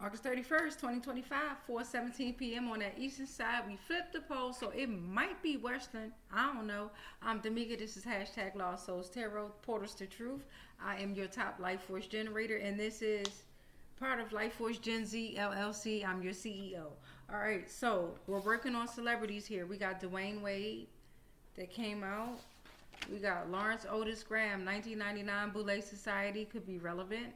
August 31st, 2025, 4:17 p.m. on that eastern side. We flipped the pole, so it might be western. I don't know. I'm Damika. This is hashtag Lost Souls Tarot, Portals to Truth. I am your top life force generator, and this is part of Life Force Gen Z LLC. I'm your CEO. All right, so we're working on celebrities here. We got Dwayne Wade that came out. We got Lawrence Otis Graham, 1999 Boule Society, could be relevant.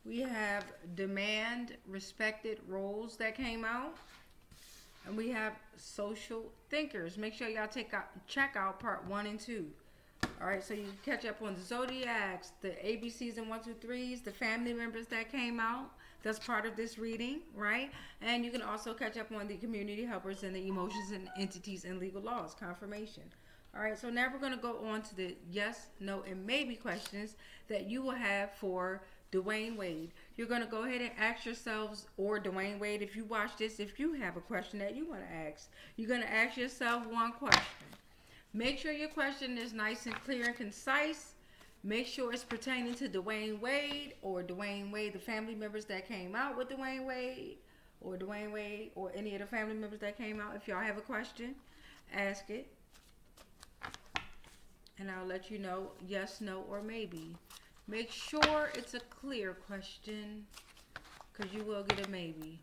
We have Demand Respected Roles that came out. And we have Social Thinkers. Make sure y'all check out part 1 and 2. Alright, so you can catch up on the Zodiacs, the ABCs and 1, 2, 3s, the family members that came out. That's part of this reading, right? And you can also catch up on the community helpers and the emotions and entities and legal laws, confirmation. Alright, so now we're going to go on to the yes, no, and maybe questions that you will have for Dwayne Wade. You're going to go ahead and ask yourselves, or Dwayne Wade, if you watch this, if you have a question that you want to ask, you're going to ask yourself one question. Make sure your question is nice and clear and concise. Make sure it's pertaining to Dwayne Wade, or Dwayne Wade, the family members that came out with Dwayne Wade, or Dwayne Wade, or any of the family members that came out. If y'all have a question, ask it. And I'll let you know yes, no, or maybe. Make sure it's a clear question, because you will get a maybe.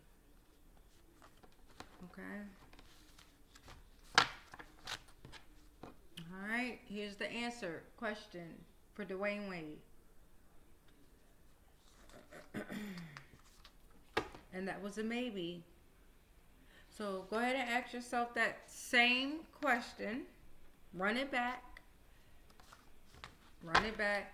Okay? Alright, here's the answer. Question for Dwayne Wade. And that was a maybe. So go ahead and ask yourself that same question. Run it back. Run it back.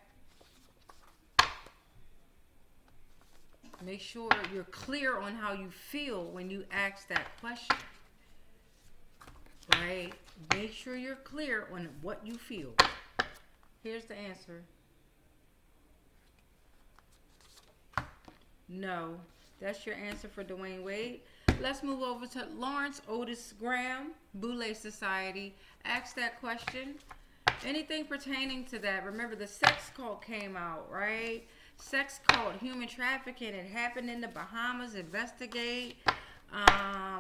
Make sure you're clear on how you feel when you ask that question. Right? Make sure you're clear on what you feel. Here's the answer. No. That's your answer for Dwayne Wade. Let's move over to Lawrence Otis Graham, Boule Society. Ask that question. Anything pertaining to that. Remember, the sex cult came out, right? Sex cult, human trafficking. It happened in the Bahamas. Investigate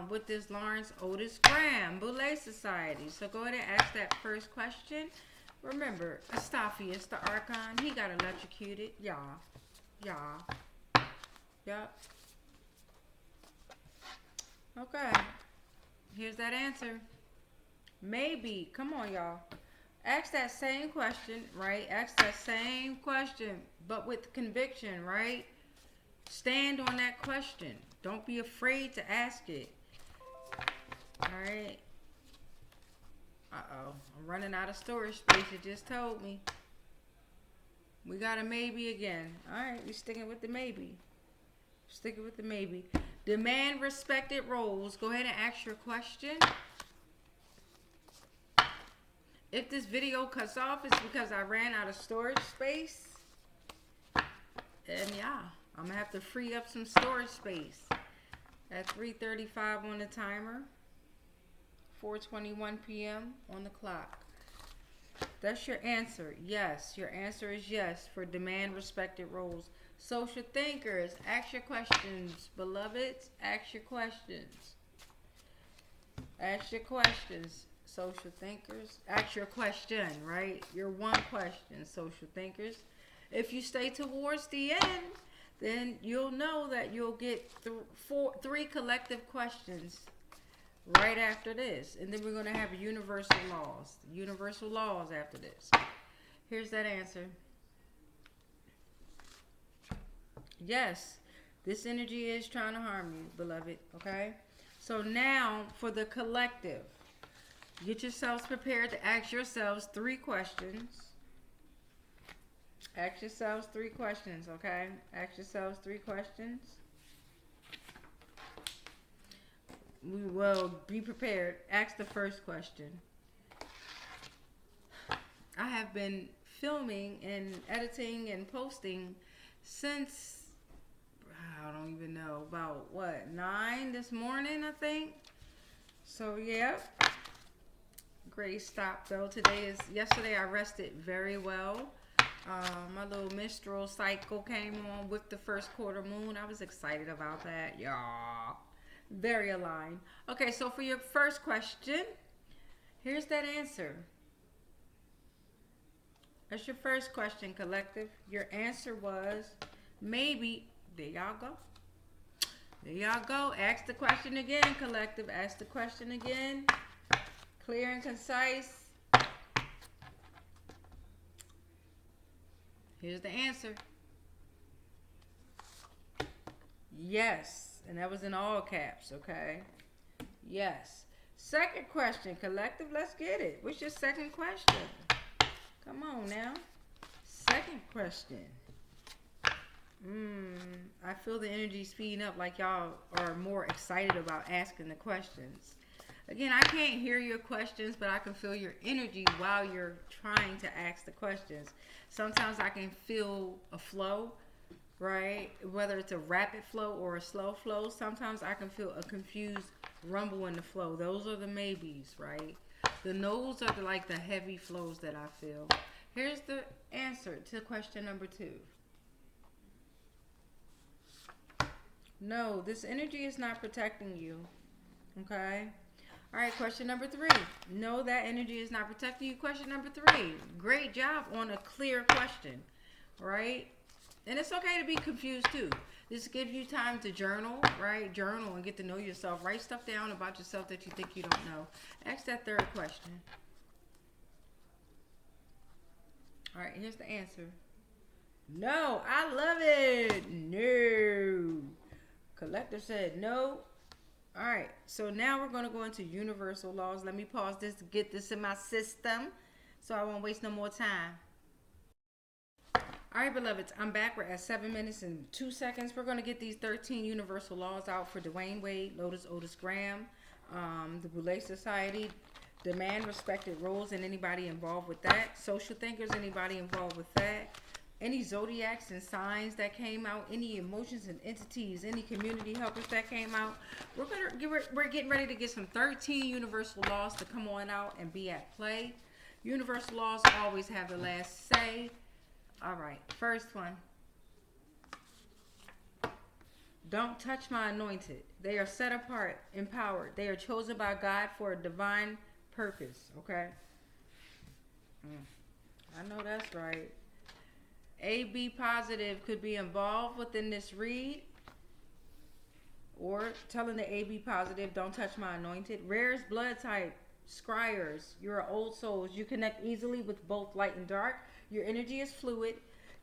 with this Lawrence Otis Graham, Boule Society. So go ahead and ask that first question. Remember, Astaphaios, the Archon, he got electrocuted. Y'all. Yup. Okay. Here's that answer. Maybe. Come on, y'all. Ask that same question, right? Ask that same question, but with conviction, right? Stand on that question. Don't be afraid to ask it. Alright. Uh-oh. I'm running out of storage space. It just told me. We got a maybe again. Alright, we're sticking with the maybe. Sticking with the maybe. Demand respected roles. Go ahead and ask your question. If this video cuts off, it's because I ran out of storage space. And yeah, I'm going to have to free up some storage space. At 3:35 on the timer. 4:21 p.m. on the clock. That's your answer. Yes, your answer is yes for demand respected roles. Social thinkers, ask your questions. Beloveds, ask your questions. Ask your questions. Social thinkers, ask your question, right? Your one question, social thinkers. If you stay towards the end, then you'll know that you'll get three collective questions right after this. And then we're going to have universal laws. Universal laws after this. Here's that answer. Yes, this energy is trying to harm you, beloved, okay? So now for the collective. Get yourselves prepared to ask yourselves 3 questions. Ask yourselves 3 questions, okay? Ask yourselves 3 questions. We will be prepared. Ask the first question. I have been filming and editing and posting since, I don't even know, about what, 9 this morning, I think? So, yeah. Great stop though. Yesterday I rested very well. My little menstrual cycle came on with the first quarter moon. I was excited about that. Y'all. Very aligned. Okay, so for your first question, here's that answer. That's your first question, collective. Your answer was maybe. There y'all go. There y'all go. Ask the question again, collective. Ask the question again. Clear and concise. Here's the answer. Yes. And that was in all caps, okay? Yes. Second question, collective. Let's get it. What's your second question? Come on now. Second question. I feel the energy speeding up, like y'all are more excited about asking the questions. Again, I can't hear your questions, but I can feel your energy while you're trying to ask the questions. Sometimes I can feel a flow, right? Whether it's a rapid flow or a slow flow. Sometimes I can feel a confused rumble in the flow. Those are the maybes, right? The no's are like the heavy flows that I feel. Here's the answer to question number 2. No, this energy is not protecting you. Okay? All right, question number 3. No, that energy is not protecting you. Question number 3. Great job on a clear question, right? And it's okay to be confused too. This gives you time to journal, right? Journal and get to know yourself. Write stuff down about yourself that you think you don't know. Ask that third question. All right, here's the answer. No, I love it. No. Collective said no. All right, so now we're going to go into universal laws. Let me pause this to get this in my system so I won't waste no more time. All right, beloveds, I'm back. We're at 7 minutes and 2 seconds. We're going to get these 13 universal laws out for Dwayne, Wade, Lotus, Otis, Graham, the Boulay Society, demand respected roles and anybody involved with that, social thinkers, anybody involved with that, any zodiacs and signs that came out, any emotions and entities, any community helpers that came out. We're getting ready to get some 13 universal laws to come on out and be at play. Universal laws always have the last say. All right, first one. Don't touch my anointed. They are set apart, empowered. They are chosen by God for a divine purpose. Okay? I know that's right. AB positive could be involved within this read, or telling the AB positive, don't touch my anointed. Rarest blood type, scryers. You're old souls. You connect easily with both light and dark. Your energy is fluid.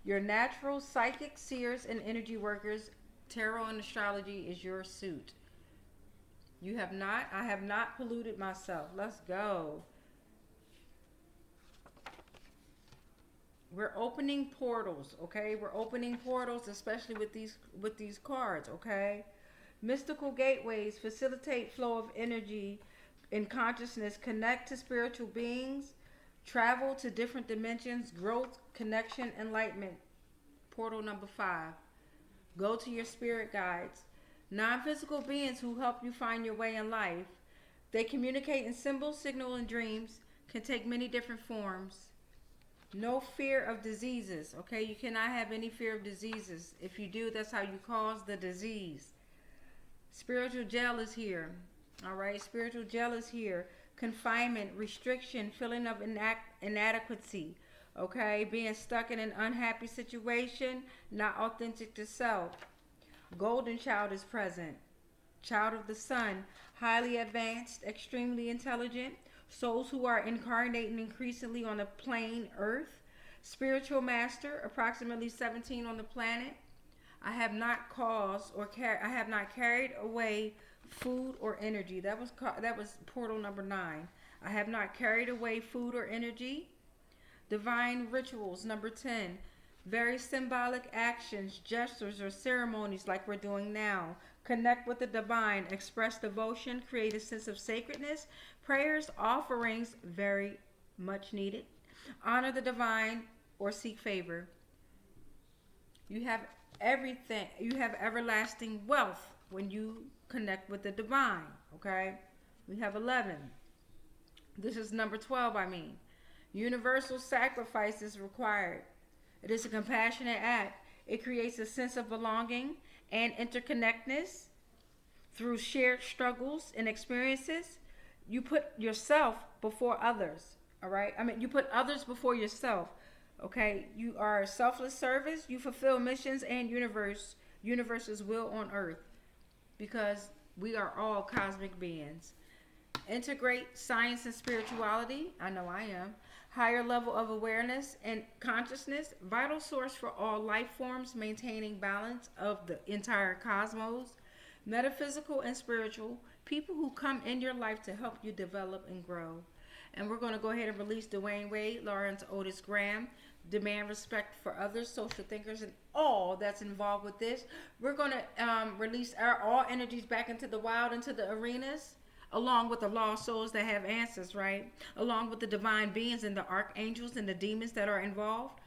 Your natural psychic seers and energy workers. Tarot and astrology is your suit. I have not polluted myself. Let's go. We're opening portals, okay? We're opening portals, especially with these cards, okay? Mystical gateways facilitate flow of energy in consciousness, connect to spiritual beings, travel to different dimensions, growth, connection, enlightenment. Portal number 5. Go to your spirit guides. Non-physical beings who help you find your way in life. They communicate in symbols, signal, and dreams, can take many different forms. No fear of diseases, okay? You cannot have any fear of diseases. If you do, that's how you cause the disease. Spiritual jail is here, all right? Spiritual jail is here. Confinement, restriction, feeling of inadequacy, okay? Being stuck in an unhappy situation, not authentic to self. Golden child is present. Child of the sun, highly advanced, extremely intelligent. Souls who are incarnating increasingly on the plane Earth. Spiritual master, approximately 17 on the planet. I have not caused or I have not carried away food or energy. That was portal number 9. I have not carried away food or energy. Divine rituals, number 10. Very symbolic actions, gestures, or ceremonies like we're doing now. Connect with the divine, express devotion, create a sense of sacredness. Prayers, offerings, very much needed. Honor the divine or seek favor. You have everything. You have everlasting wealth when you connect with the divine, okay? We have 11. This is number 12, I mean. Universal sacrifice is required. It is a compassionate act. It creates a sense of belonging and interconnectedness through shared struggles and experiences. You put yourself before others. All right. I mean, you put others before yourself. Okay. You are selfless service. You fulfill missions and universe's will on earth, because we are all cosmic beings. Integrate science and spirituality. I know I am. Higher level of awareness and consciousness. Vital source for all life forms, maintaining balance of the entire cosmos. Metaphysical and spiritual. People who come in your life to help you develop and grow. And we're going to go ahead and release Dwayne Wade, Lawrence Otis Graham. Demand respect for others, social thinkers, and all that's involved with this. We're going to release all energies back into the wild, into the arenas, along with the lost souls that have answers, right? Along with the divine beings and the archangels and the demons that are involved.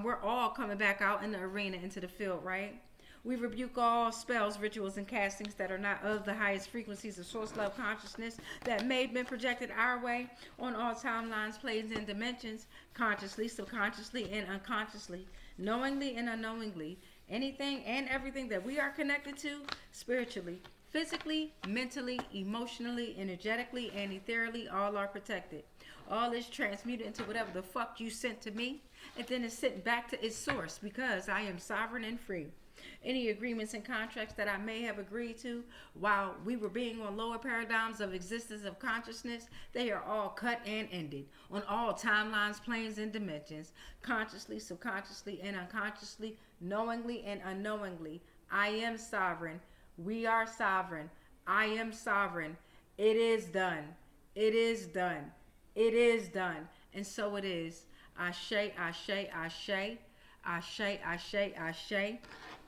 We're all coming back out in the arena, into the field, right? We rebuke all spells, rituals, and castings that are not of the highest frequencies of source love consciousness that may have been projected our way on all timelines, planes, and dimensions, consciously, subconsciously, and unconsciously, knowingly and unknowingly. Anything and everything that we are connected to spiritually, physically, mentally, emotionally, energetically, and ethereally, all are protected. All is transmuted into whatever the fuck you sent to me, and then it's sent back to its source, because I am sovereign and free. Any agreements and contracts that I may have agreed to while we were being on lower paradigms of existence of consciousness, they are all cut and ended on all timelines, planes, and dimensions, consciously, subconsciously, and unconsciously, knowingly and unknowingly. I am sovereign. We are sovereign. I am sovereign. It is done. It is done. It is done. And so it is. Ashe, ashe, ashe. Ashe, ashe, ashe.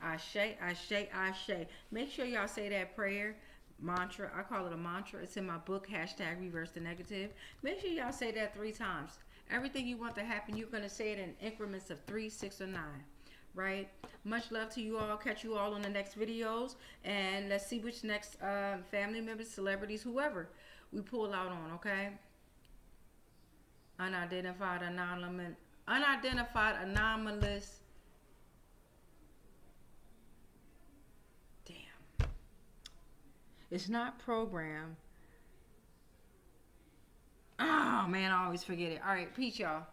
Ashe, ashe, ashe. Make sure y'all say that prayer mantra. I call it a mantra. It's in my book, hashtag Reverse the Negative. Make sure y'all say that 3 times. Everything you want to happen, you're going to say it in increments of 3, 6, or 9. Right? Much love to you all. Catch you all on the next videos. And let's see which next family members, celebrities, whoever we pull out on, okay? Unidentified anomalous. Damn. It's not programmed. Oh, man, I always forget it. All right, peace, y'all.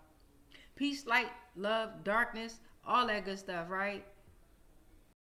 Peace, light, love, darkness, all that good stuff, right?